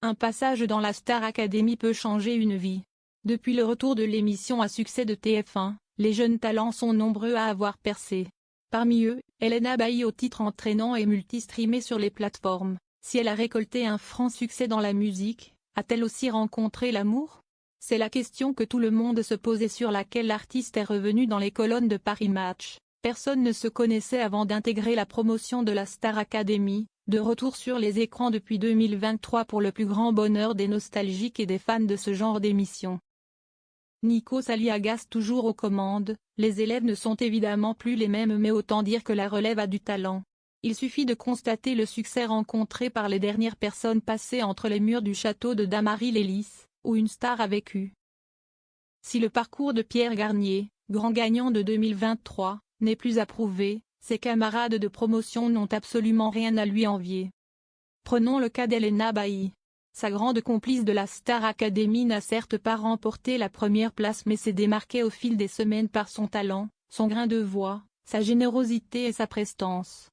Un passage dans la Star Academy peut changer une vie. Depuis le retour de l'émission à succès de TF1, les jeunes talents sont nombreux à avoir percé. Parmi eux, Elena Bailly au titre entraînant et multi-streamé sur les plateformes. Si elle a récolté un franc succès dans la musique, a-t-elle aussi rencontré l'amour? C'est la question que tout le monde se pose et sur laquelle l'artiste est revenue dans les colonnes de Paris Match. Personne ne se connaissait avant d'intégrer la promotion de la Star Academy, de retour sur les écrans depuis 2023 pour le plus grand bonheur des nostalgiques et des fans de ce genre d'émission. Nikos Aliagas toujours aux commandes, les élèves ne sont évidemment plus les mêmes mais autant dire que la relève a du talent. Il suffit de constater le succès rencontré par les dernières personnes passées entre les murs du château de Damary-Lélis, où une star a vécu. Si le parcours de Pierre Garnier, grand gagnant de 2023, n'est plus approuvé, ses camarades de promotion n'ont absolument rien à lui envier. Prenons le cas d'Elena Bailly. Sa grande complice de la Star Academy n'a certes pas remporté la première place mais s'est démarquée au fil des semaines par son talent, son grain de voix, sa générosité et sa prestance.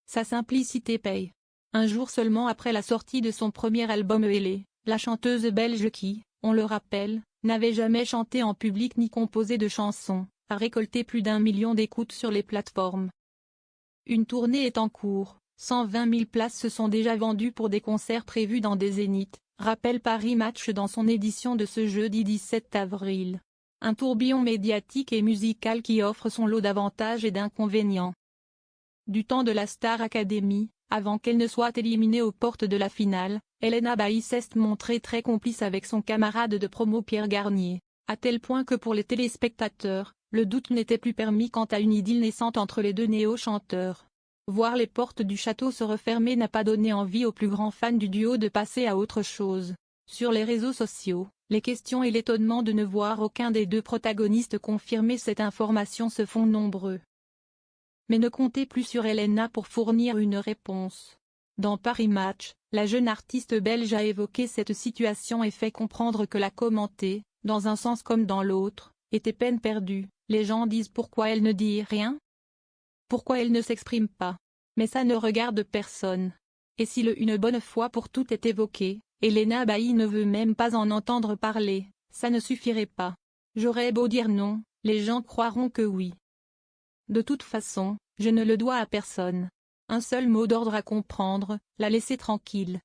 Sa simplicité paye. Un jour seulement après la sortie de son premier album Elé, la chanteuse belge qui, on le rappelle, n'avait jamais chanté en public ni composé de chansons, a récolté plus d'1 million d'écoutes sur les plateformes. Une tournée est en cours, 120 000 places se sont déjà vendues pour des concerts prévus dans des zéniths, rappelle Paris Match dans son édition de ce jeudi 17 avril. Un tourbillon médiatique et musical qui offre son lot d'avantages et d'inconvénients. Du temps de la Star Academy, avant qu'elle ne soit éliminée aux portes de la finale, Elena Bailly s'est montrée très complice avec son camarade de promo Pierre Garnier, à tel point que pour les téléspectateurs, le doute n'était plus permis quant à une idylle naissante entre les deux néo-chanteurs. Voir les portes du château se refermer n'a pas donné envie aux plus grands fans du duo de passer à autre chose. Sur les réseaux sociaux, les questions et l'étonnement de ne voir aucun des deux protagonistes confirmer cette information se font nombreux. Mais ne comptez plus sur Elena pour fournir une réponse. Dans Paris Match, la jeune artiste belge a évoqué cette situation et fait comprendre que la commenter, dans un sens comme dans l'autre, était peine perdue. Les gens disent pourquoi elle ne dit rien? Pourquoi elle ne s'exprime pas? Mais ça ne regarde personne. Et si une bonne fois pour toutes est évoquée, Elena Bailly ne veut même pas en entendre parler, ça ne suffirait pas. J'aurais beau dire non, les gens croiront que oui. De toute façon, je ne le dois à personne. Un seul mot d'ordre à comprendre, la laisser tranquille.